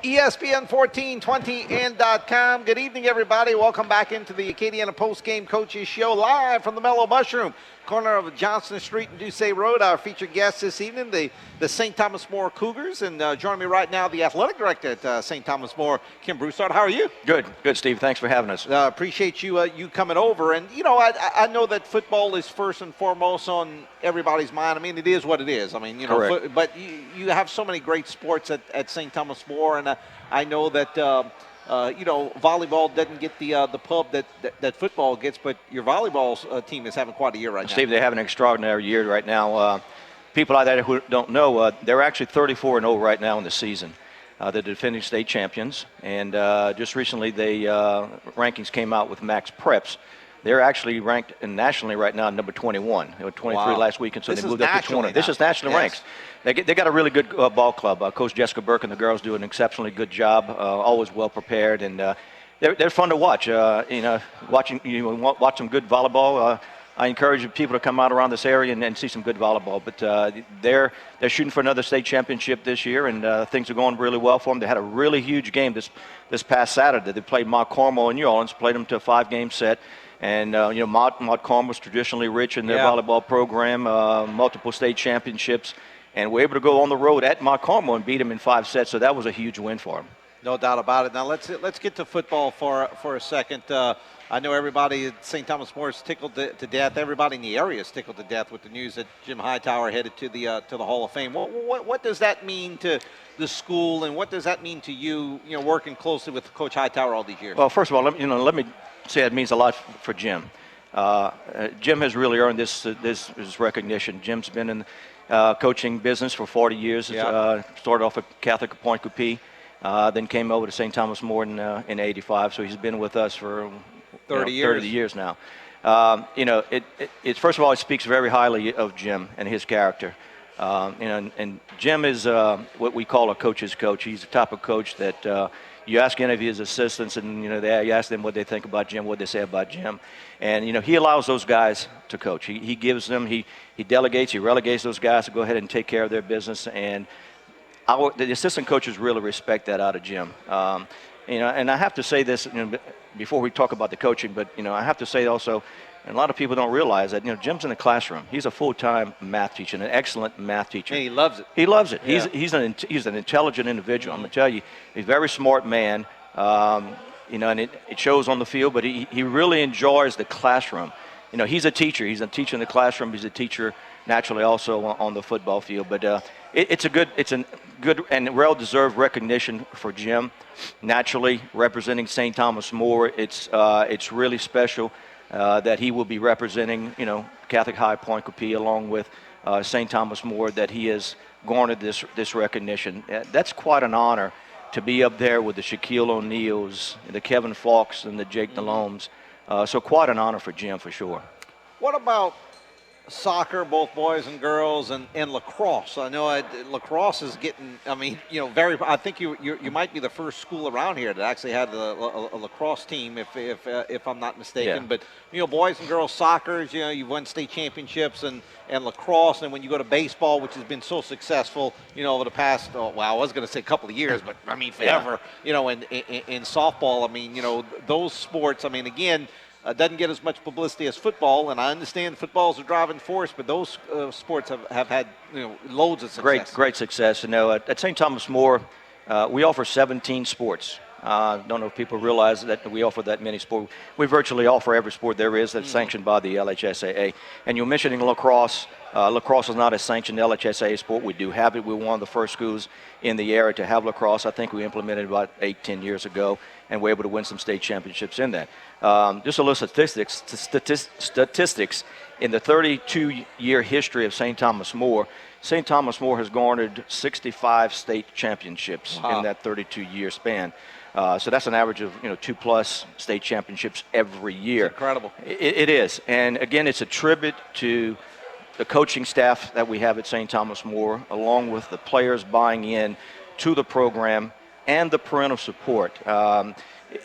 ESPN 1420 and .com. Good evening, everybody. Welcome back into the Acadiana Postgame Coaches Show, live from the Mellow Mushroom, corner of Johnson Street and Ducey Road. Our featured guest this evening, the St. Thomas More Cougars. And joining me right now, the athletic director at St. Thomas More, Kim Broussard. How are you? Good, Steve. Thanks for having us. Appreciate you coming over. And, you know, I know that football is first and foremost on everybody's mind. I mean, it is what it is. I mean, you know, but you have so many great sports at St. Thomas More, and I know that, you know, volleyball doesn't get the pub that football gets, but your volleyball team is having quite a year right now. Steve, they have an extraordinary year right now. People out there who don't know, they're actually 34-0 right now in the season. They're defending state champions, and just recently rankings came out with Max Preps. They're actually ranked nationally right now number 21. They were 23 last week, and so they moved up to 20. Now. This is national ranks. They got a really good ball club. Coach Jessica Burke and the girls do an exceptionally good job, always well prepared, and they're fun to watch. You know, watch some good volleyball. I encourage people to come out around this area and see some good volleyball. But they're shooting for another state championship this year, and things are going really well for them. They had a really huge game this past Saturday. They played Mont Carmel in New Orleans, played them to a 5-game set. And, you know, Mont Carmel was traditionally rich in their volleyball program, multiple state championships. And we're able to go on the road at Mont Carmel and beat them in 5 sets. So that was a huge win for them. No doubt about it. Now let's get to football for a second. I know everybody at St. Thomas More is tickled to death. Everybody in the area is tickled to death with the news that Jim Hightower headed to the Hall of Fame. What does that mean to the school, and what does that mean to you? You know, working closely with Coach Hightower all these years. Well, first of all, let me say it means a lot for Jim. Jim has really earned this recognition. Jim's been in coaching business for 40 years. Started off at Catholic Point Coupee, then came over to St. Thomas More in '85. So he's been with us for 30 years now. You know, it first of all, it speaks very highly of Jim and his character. You know, and Jim is what we call a coach's coach. He's the type of coach that you ask any of his assistants, and you know, you ask them what they think about Jim, what they say about Jim, and you know, he allows those guys to coach. He gives them, he delegates, he relegates those guys to go ahead and take care of their business, and the assistant coaches really respect that out of Jim. You know, and I have to say this, you know, before we talk about the coaching, but you know, I have to say also, and a lot of people don't realize that, you know, Jim's in the classroom. He's a full-time math teacher, an excellent math teacher. And he loves it. He loves it. Yeah. He's an intelligent individual. I'm going to tell you, he's a very smart man. You know, and it shows on the field, but he really enjoys the classroom. You know, he's a teacher. He's a teacher in the classroom. He's a teacher naturally also on the football field. But it's a good and well-deserved recognition for Jim. Naturally, representing St. Thomas More, it's really special. That he will be representing, you know, Catholic High Point Coupee along with St. Thomas More, that he has garnered this recognition. That's quite an honor to be up there with the Shaquille O'Neals, the Kevin Falks, and the Jake Delomes. So quite an honor for Jim, for sure. What about soccer, both boys and girls, and lacrosse? I know lacrosse is getting, I mean, you know, I think you might be the first school around here that actually had a lacrosse team, if I'm not mistaken. Yeah. But, you know, boys and girls soccer, you know, you've won state championships, and lacrosse, and when you go to baseball, which has been so successful, you know, over the past, I was going to say a couple of years, but I mean forever, you know, in softball, I mean, you know, those sports, I mean, again, doesn't get as much publicity as football, and I understand football's a driving force, but those sports have had, you know, loads of success. Great success. You know, at St. Thomas More, we offer 17 sports. Don't know if people realize that we offer that many sports. We virtually offer every sport there is that's sanctioned by the LHSAA. And you're mentioning lacrosse. Lacrosse is not a sanctioned LHSAA sport. We do have it. We're one of the first schools in the area to have lacrosse. I think we implemented about 8-10 years ago, and we're able to win some state championships in that. Just a little statistics. In the 32-year history of St. Thomas More has garnered 65 state championships in that 32-year span. So that's an average of 2+ state championships every year. It's incredible. It is, and again, it's a tribute to the coaching staff that we have at St. Thomas More, along with the players buying in to the program and the parental support.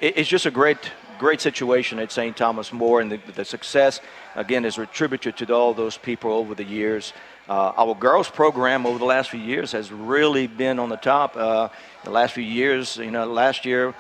It's just a great situation at St. Thomas More, and the success, again, is attributed to all those people over the years. Our girls program over the last few years has really been on the top. The last few years, last year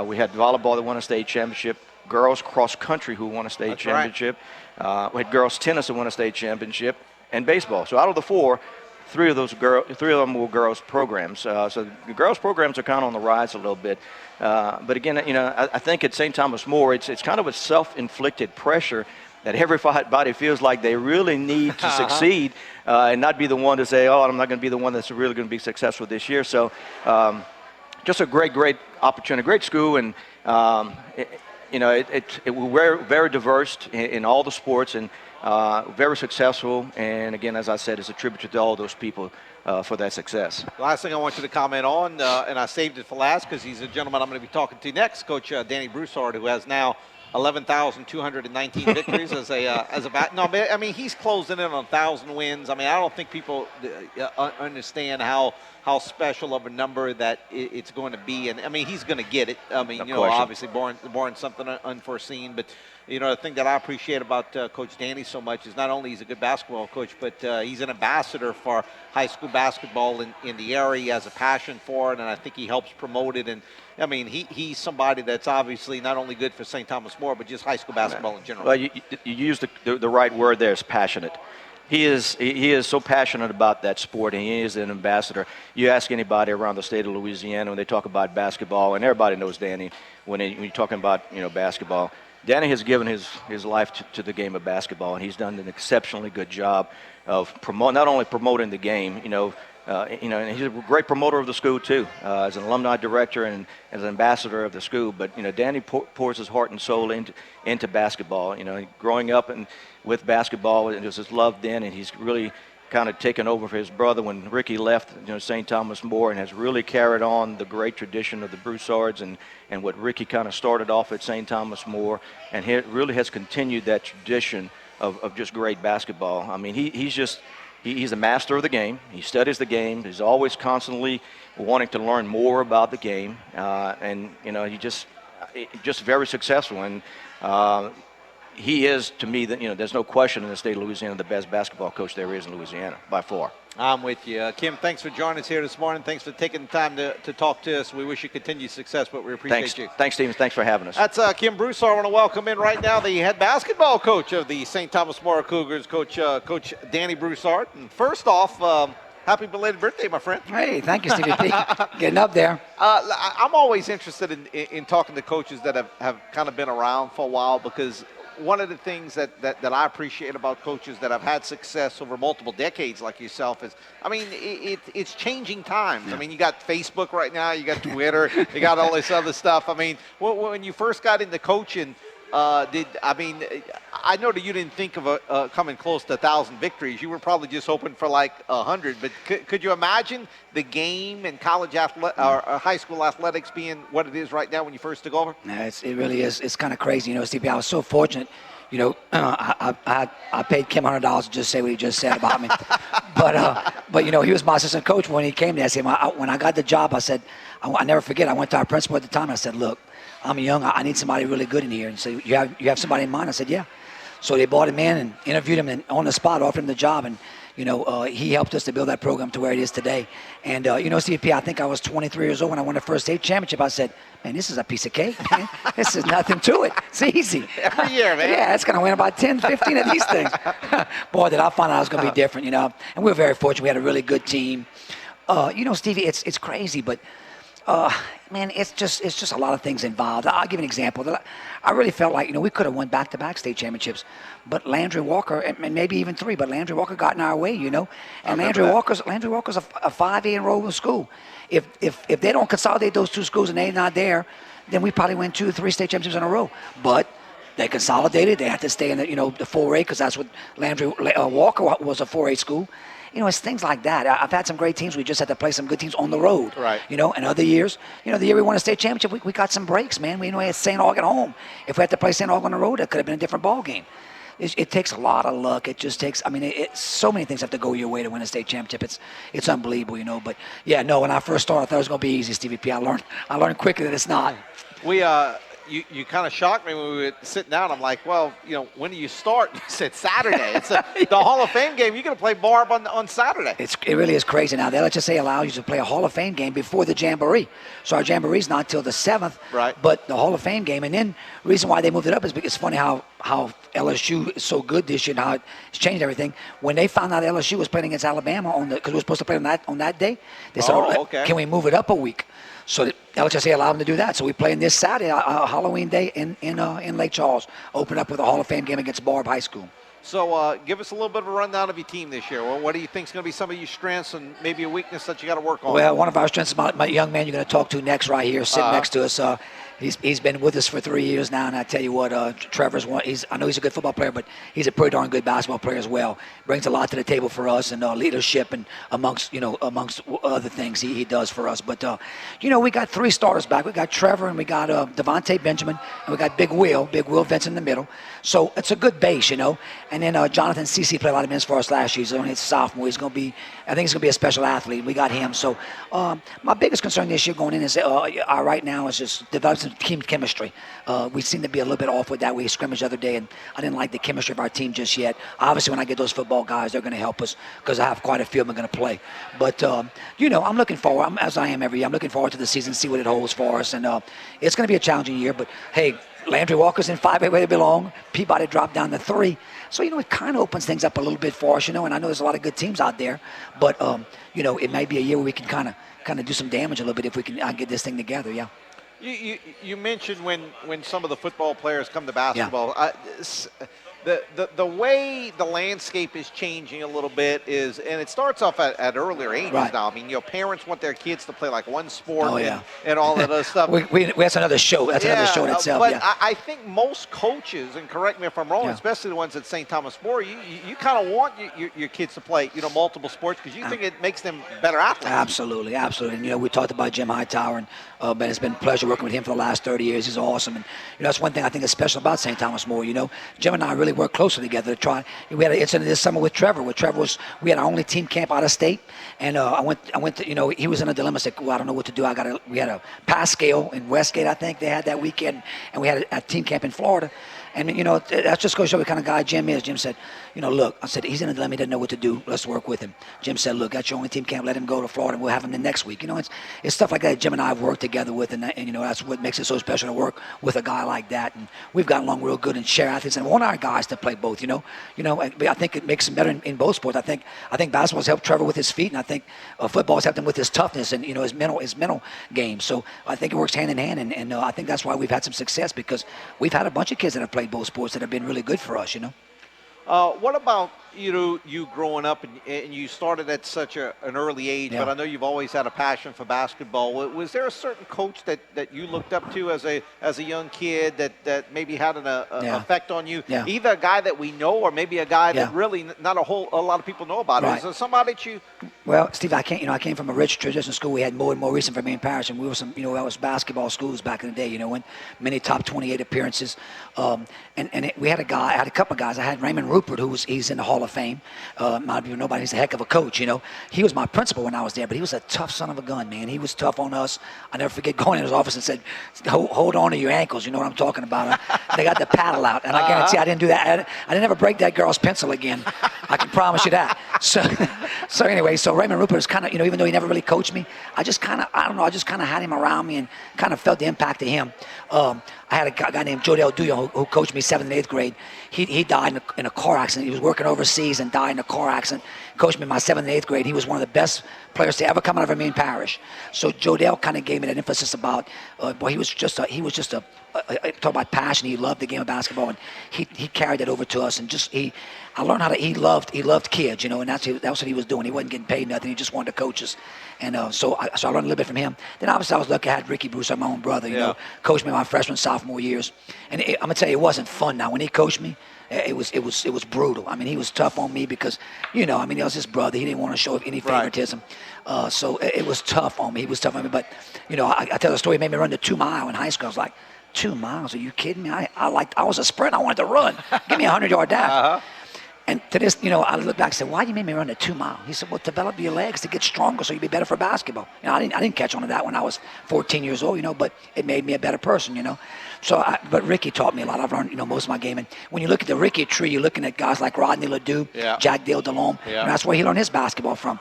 we had volleyball that won a state championship, girls cross country who won a state championship. Right. We had girls tennis that won a state championship, and baseball. So out of the four, three of them were girls programs. So the girls programs are kind of on the rise a little bit. But again, I think at St. Thomas More, it's kind of a self-inflicted pressure that everybody feels like they really need to succeed and not be the one to say, oh, I'm not going to be the one that's really going to be successful this year. So just a great opportunity, great school, and we're very diverse in all the sports and very successful. And again, as I said, it's a tribute to all those people for that success. Last thing I want you to comment on, and I saved it for last because he's a gentleman I'm going to be talking to next, Coach Danny Broussard, who has now 11,219 victories as a bat. No, I mean, he's closing in on 1,000 wins. I mean, I don't think people understand how special of a number that it's going to be. And I mean, he's going to get it. I mean, obviously born something unforeseen. But the thing that I appreciate about Coach Danny so much is not only he's a good basketball coach, but he's an ambassador for high school basketball in the area. He has a passion for it, and I think he helps promote it. And I mean, he's somebody that's obviously not only good for St. Thomas More, but just high school basketball in general. Well, you used the right word there, is passionate. He is so passionate about that sport, and he is an ambassador. You ask anybody around the state of Louisiana when they talk about basketball, and everybody knows Danny when you're talking about basketball. Danny has given his life to the game of basketball, and he's done an exceptionally good job of not only promoting the game, and he's a great promoter of the school too, as an alumni director and as an ambassador of the school. But Danny pours his heart and soul into basketball. Growing up and with basketball, it was his love then, and he's really kind of taken over for his brother when Ricky left St. Thomas More, and has really carried on the great tradition of the Broussards and what Ricky kind of started off at St. Thomas More, and he really has continued that tradition of just great basketball. I mean, he's a master of the game. He studies the game. He's always constantly wanting to learn more about the game, and he just very successful. And he is, to me, there's no question in the state of Louisiana, the best basketball coach there is in Louisiana by far. I'm with you. Kim, thanks for joining us here this morning. Thanks for taking the time to talk to us. We wish you continued success, but we appreciate you. Thanks, Stephen. Thanks for having us. That's Kim Broussard. I want to welcome in right now the head basketball coach of the St. Thomas More Cougars, Coach Danny Broussard. And first off, happy belated birthday, my friend. Hey, thank you, Stevie P. Getting up there. I'm always interested in talking to coaches that have kind of been around for a while, because one of the things that I appreciate about coaches that have had success over multiple decades like yourself is, I mean, it's changing times. Yeah. I mean, you got Facebook right now, you got Twitter, you got all this other stuff. I mean, when you first got into coaching, I know that you didn't think of coming close to 1,000 victories. You were probably just hoping for like 100. But could you imagine the game and college or high school athletics being what it is right now when you first took over? Yeah, it really is. It's kind of crazy, Stevie. I was so fortunate. I paid Kim $100 to just say what he just said about me. But he was my assistant coach when he came there. I said, when I got the job, I said, I never forget. I went to our principal at the time. And I said, look, I'm young. I need somebody really good in here. And so you have somebody in mind? I said, yeah. So they brought him in and interviewed him, and on the spot offered him the job. And he helped us to build that program to where it is today. And CP, I think I was 23 years old when I won the first state championship. I said, man, this is a piece of cake, man. This is nothing to it. It's easy. Every year, man. Yeah, it's going to win about 10, 15 of these things. Boy, did I find out it was going to be different, And we were very fortunate. We had a really good team. Stevie, it's crazy, but man, it's just a lot of things involved. I'll give you an example. I really felt like, we could have won back-to-back state championships, but Landry Walker, and maybe even 3, but Landry Walker got in our way, And Landry Walker's a 5A enrollment school. If they don't consolidate those 2 schools and they're not there, then we probably win 2 or 3 state championships in a row. But they consolidated. They had to stay in the 4A, because that's what Landry Walker was, a 4A school. It's things like that. I've had some great teams. We just had to play some good teams on the road. Right. And other years, the year we won a state championship, we got some breaks, man. We had St. Aug at home. If we had to play St. Aug on the road, it could have been a different ball game. It takes a lot of luck. It just takes, so many things have to go your way to win a state championship. It's unbelievable, But, yeah, no, when I first started, I thought it was going to be easy, Stevie P. I learned quickly that it's not. you kind of shocked me when we were sitting down. I'm like, well, when do you start? You said Saturday. It's the Hall of Fame game. You're going to play Barb on Saturday. It really is crazy now. The LHSA allows you to play a Hall of Fame game before the Jamboree. So our Jamboree's not till the 7th. Right. But the Hall of Fame game, and then the reason why they moved it up is because it's funny how LSU is so good this year and how it's changed everything. When they found out LSU was playing against Alabama because we were supposed to play on that day, they said, okay. Can we move it up a week? So the LHSA allowed them to do that. So we playing this Saturday, Halloween Day in Lake Charles, open up with a Hall of Fame game against Barb High School. So give us a little bit of a rundown of your team this year. Well, what do you think is going to be some of your strengths and maybe a weakness that you got to work on? Well, one of our strengths is my young man you're going to talk to next right here, sitting next to us. He's been with us for 3 years now, and I tell you what, Trevor's one. I know he's a good football player, but he's a pretty darn good basketball player as well. Brings a lot to the table for us and leadership and amongst other things he does for us. But we got 3 starters back. We got Trevor and we got Devontae Benjamin and we got Big Will Vincent in the middle. So it's a good base, And then Jonathan Cece played a lot of minutes for us last year. He's only a sophomore. I think he's going to be a special athlete. We got him. So my biggest concern this year going in is right now is just develop some team chemistry. We seem to be a little bit off with that. We scrimmaged the other day, and I didn't like the chemistry of our team just yet. Obviously, when I get those football guys, they're going to help us because I have quite a few of them going to play. But, I'm looking forward, as I am every year, I'm looking forward to the season, see what it holds for us. And it's going to be a challenging year, but, hey, Landry Walker's in 5A where they belong. Peabody dropped down to 3. So, it kind of opens things up a little bit for us, and I know there's a lot of good teams out there. But, it may be a year where we can kind of do some damage a little bit if we can get this thing together, yeah. You mentioned when some of the football players come to basketball, the way the landscape is changing a little bit is, and it starts off at earlier ages now. I mean, parents want their kids to play like one sport and all that other stuff. That's another show. That's another show in itself. But I think most coaches, and correct me if I'm wrong, especially the ones at St. Thomas More, you kind of want your kids to play multiple sports because you think it makes them better athletes. Absolutely. And we talked about Jim Hightower, and but it's been a pleasure working with him for the last 30 years. He's awesome, and that's one thing I think is special about St. Thomas More. Jim and I really work closely together to try. We had an incident this summer with Trevor. We had our only team camp out of state, and I went to he was in a dilemma. Said, well, I don't know what to do. We had a Pascal in Westgate, I think they had that weekend, and we had a team camp in Florida. And, that's just going to show what kind of guy Jim is. Jim said, look, I said, he's in a dilemma. He doesn't know what to do. Let's work with him. Jim said, look, that's your only team camp. Let him go to Florida, and we'll have him the next week. It's stuff like that Jim and I have worked together with, and that's what makes it so special to work with a guy like that. And we've gotten along real good and share athletes and want our guys to play both, I think it makes them better in both sports. I think basketball's helped Trevor with his feet, and I think football's helped him with his toughness and, his mental game. So I think it works hand in hand, and I think that's why we've had some success because we've had a bunch of kids that have played both sports that have been really good for us, What about you growing up and you started at such an early age, but I know you've always had a passion for basketball. Was there a certain coach that you looked up to as a young kid that maybe had an effect on you? Yeah. Either a guy that we know or maybe a guy that really not a lot of people know about. Right. Is there somebody that you? Well, Steve, I came from a rich traditional school. We had more and more recent from main parish, and we were that was basketball schools back in the day. When many top 28 appearances, we had I had a couple of guys. I had Raymond Rupert, he's in the Hall of Fame. Not people know about him. He's a heck of a coach. He was my principal when I was there, but he was a tough son of a gun, man. He was tough on us. I never forget going in his office and said, "Hold on to your ankles." You know what I'm talking about? They got the paddle out, and I guarantee I didn't do that. I didn't ever break that girl's pencil again. I can promise you that. So anyway, Raymond Rupert is kind of, even though he never really coached me, I just kind of had him around me and kind of felt the impact of him. I had a guy named Jodell Duyon who coached me 7th and 8th grade. He died in a car accident. He was working overseas and died in a car accident. Coached me in my 7th and 8th grade. He was one of the best players to ever come out of our main parish. So Jodell kind of gave me that emphasis about, he was just a talk about passion. He loved the game of basketball, and he carried that over to us. And I learned he loved kids, and that's what he was doing. He wasn't getting paid nothing. He just wanted to coach us. And so I learned a little bit from him. Then obviously I was lucky I had Ricky Broussard, my own brother, coached me my freshman, sophomore years. And I'm going to tell you, it wasn't fun now. When he coached me, it was brutal. I mean, he was tough on me because, he was his brother. He didn't want to show any favoritism. So it was tough on me. He was tough on me. But, I tell the story, he made me run the 2 mile in high school. I was like, 2 miles? Are you kidding me? I was a sprint. I wanted to run. Give me a 100-yard dash. And to this, I look back and said, why you made me run the 2 mile? He said, well, develop your legs to get stronger so you'd be better for basketball. I didn't catch on to that when I was 14 years old, but it made me a better person, but Ricky taught me a lot. I've learned, most of my game. And when you look at the Ricky tree, you're looking at guys like Rodney Ledoux, Jack Dale DeLome. Yeah. And that's where he learned his basketball from.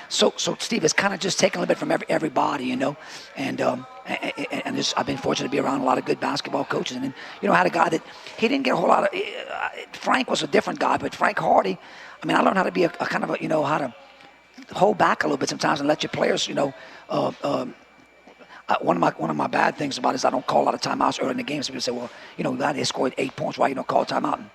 So Steve, it's kind of just taking a little bit from everybody, And I've been fortunate to be around a lot of good basketball coaches. And then, I had a guy that he didn't get a whole lot of. Frank was a different guy, but Frank Hardy. I mean, I learned how to be a kind of how to hold back a little bit sometimes and let your players, one of my bad things about it is I don't call a lot of timeouts early in the game. So people say, well, they scored 8 points. Why you don't call a timeout? And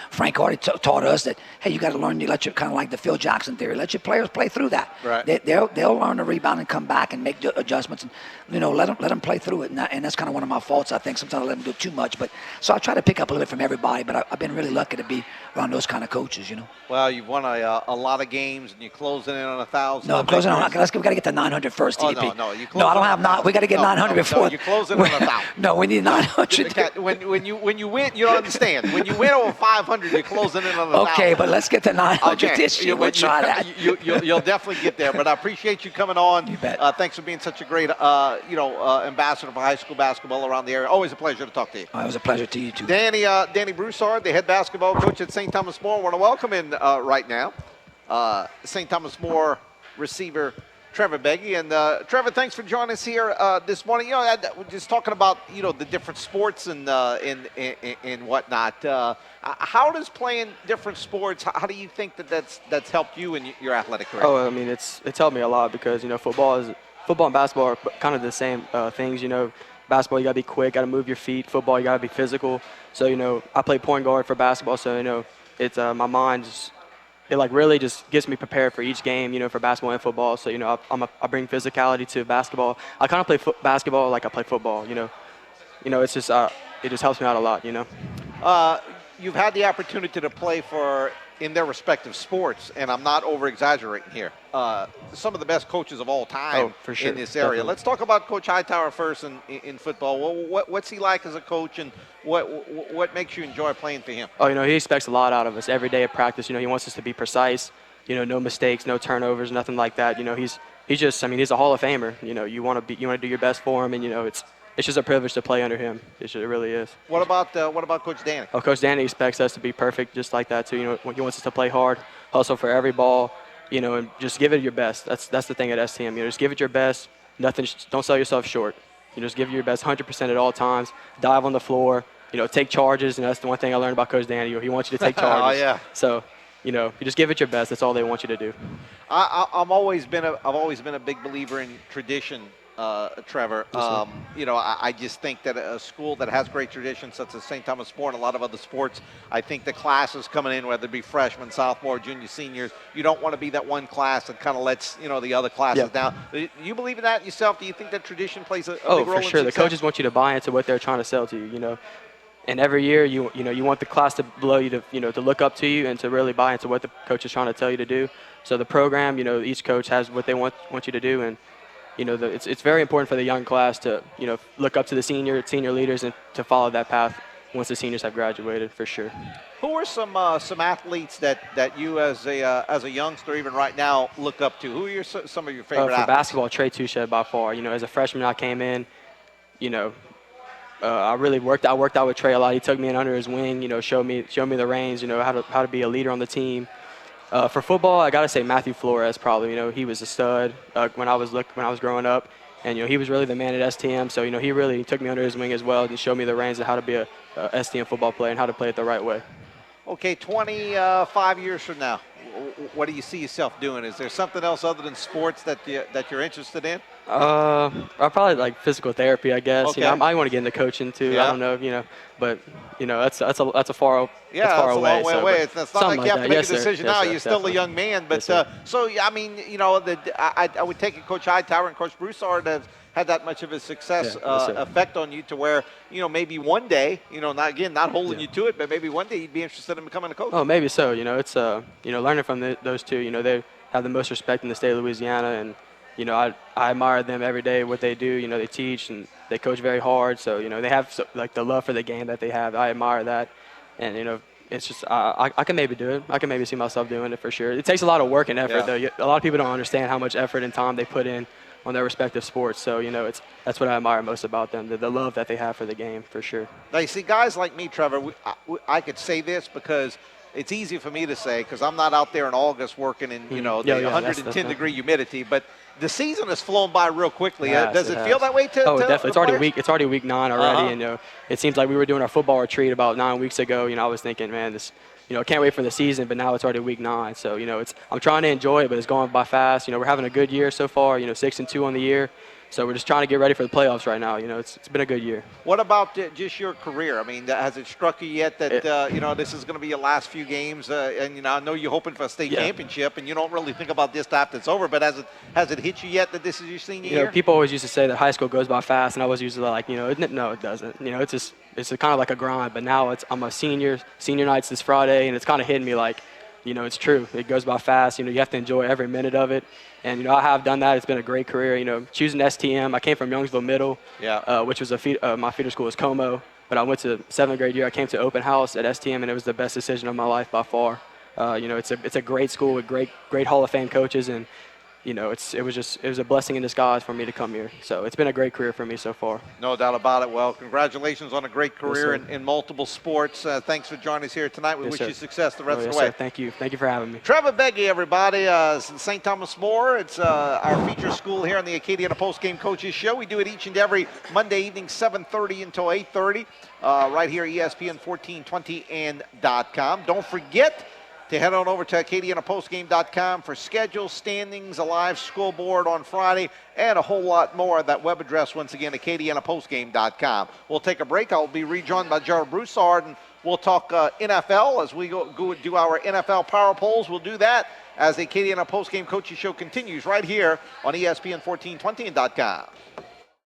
Frank Hardy taught us that, hey, you got to learn. You let your kind of like the Phil Jackson theory. Let your players play through that. Right. They'll learn to rebound and come back and make adjustments. And let them play through it. And that's kind of one of my faults. I think sometimes I let them do too much. But so I try to pick up a little bit from everybody. But I've been really lucky to be around those kind of coaches. Well, you've won a lot of games, and you're closing in on 1,000. No, I'm closing on. We got to get to 900 first. Oh, TDP. no, you no, I don't have 9. We got to get 900 before. No, you're closing on 1,000. No, we need 900. When you win, you don't understand. When you win over 500, you're closing in on 1,000. Okay, but let's get to 900 this year. We'll try that. You'll definitely get there. But I appreciate you coming on. You bet. Thanks for being such a great, ambassador for high school basketball around the area. Always a pleasure to talk to you. It was a pleasure to you too. Danny Broussard, the head basketball coach at St. Thomas More. I want to welcome in right now St. Thomas More receiver Trevor Begue. And Trevor, thanks for joining us here this morning. We're just talking about the different sports and whatnot. How does playing different sports? How do you think that's helped you in your athletic career? Oh, I mean, it's helped me a lot because football and basketball are kind of the same things. Basketball you gotta be quick, gotta move your feet. Football you gotta be physical. So I play point guard for basketball, so it's my mind it really just gets me prepared for each game, for basketball and football. So I bring physicality to basketball. I kind of play basketball like I play football. It's just it just helps me out a lot. You've had the opportunity to play in their respective sports, and I'm not over-exaggerating here, some of the best coaches of all time for sure. in this area. Definitely. Let's talk about Coach Hightower first in football. What's he like as a coach, and what makes you enjoy playing for him? Oh, he expects a lot out of us every day at practice. He wants us to be precise, no mistakes, no turnovers, nothing like that. He's just, he's a Hall of Famer. You want to do your best for him, and it's just a privilege to play under him. It really is. What about Coach Danny? Oh, Coach Danny expects us to be perfect just like that too. He wants us to play hard, hustle for every ball, and just give it your best. That's the thing at STM. Just give it your best. Don't sell yourself short. Just give your best 100% at all times. Dive on the floor. Take charges, and that's the one thing I learned about Coach Danny. He wants you to take charges. Oh yeah. So, you just give it your best. That's all they want you to do. I've always been a big believer in tradition. Trevor, I just think that a school that has great tradition, such as St. Thomas More and a lot of other sports, I think the classes coming in, whether it be freshmen, sophomore, junior, seniors, you don't want to be that one class that kind of lets the other classes down. Do you believe in that yourself? Do you think that tradition plays a big role in for sure. success? The coaches want you to buy into what they're trying to sell to you. And every year, you want the class to below you to look up to you and to really buy into what the coach is trying to tell you to do. So the program, each coach has what they want you to do, and it's very important for the young class to look up to the senior leaders and to follow that path once the seniors have graduated, for sure. Who are some athletes that you as a youngster, even right now, look up to? Who are some of your favorite athletes? For basketball, Trey Touchette by far. As a freshman, I came in. I worked out with Trey a lot. He took me in under his wing. Showed me the reins. How to be a leader on the team. For football, I gotta say Matthew Flores probably. He was a stud when I was growing up, and he was really the man at STM. So he really took me under his wing as well and showed me the reins of how to be a STM football player and how to play it the right way. Okay, 25 years from now, what do you see yourself doing? Is there something else other than sports that you're interested in? I probably like physical therapy, I guess. Okay. I might want to get into coaching too. Yeah. I don't know, but that's a far that's a away. long way away. It's not like you have to make a Yes, sir. decision Yes, now. sir. You're still Definitely. a young man, but Yes, I would take it Coach Hightower and Coach Broussard have had that much of a success Yes, sir. effect on you to where maybe one day not holding you to it, but maybe one day you'd be interested in becoming a coach. Oh, maybe so. It's learning from those two. They have the most respect in the state of Louisiana, and I admire them every day, what they do. They teach and they coach very hard. So, they have the love for the game that they have. I admire that. And, it's just I can maybe do it. I can maybe see myself doing it for sure. It takes a lot of work and effort, though. A lot of people don't understand how much effort and time they put in on their respective sports. So, that's what I admire most about them, the love that they have for the game, for sure. Now, you see, guys like me, Trevor, I could say this because it's easy for me to say because I'm not out there in August working in, the 110-degree humidity. But the season has flown by real quickly. Does it feel that way to definitely. players? It's already week 9 already, and it seems like we were doing our football retreat about 9 weeks ago. I was thinking, man, this, can't wait for the season, but now it's already week 9. So, I'm trying to enjoy it, but it's going by fast. We're having a good year so far. 6-2 on the year. So we're just trying to get ready for the playoffs right now. It's been a good year. What about just your career? I mean, has it struck you yet that this is going to be your last few games? And I know you're hoping for a state championship, and you don't really think about this after it's over. But has it hit you yet that this is your senior year? People always used to say that high school goes by fast, and I was usually like, no, it doesn't. It's kind of like a grind. But now I'm a senior. Senior night's this Friday, and it's kind of hitting me like, it's true. It goes by fast. You have to enjoy every minute of it. And, I have done that. It's been a great career. Choosing STM, I came from Youngsville Middle, which was my feeder school was Como. But I went to 7th grade year. I came to open house at STM, and it was the best decision of my life by far. It's a great school with great Hall of Fame coaches, and it was a blessing in disguise for me to come here. So it's been a great career for me so far. No doubt about it. Well, congratulations on a great career in multiple sports. Thanks for joining us here tonight. We wish you success the rest of the way. Sir. Thank you. Thank you for having me. Trevor Begue, everybody. St. Thomas More. It's our feature school here on the Acadiana Postgame Coaches Show. We do it each and every Monday evening, 7:30 until 8:30, right here at ESPN 1420 and .com. Don't forget to head on over to AcadianaPostgame.com for schedules, standings, a live scoreboard on Friday, and a whole lot more. That web address, once again, AcadianaPostgame.com. We'll take a break. I'll be rejoined by Gerald Broussard, and we'll talk NFL as we go do our NFL Power Polls. We'll do that as the Acadiana Postgame Coaches Show continues right here on ESPN 1420 and .com.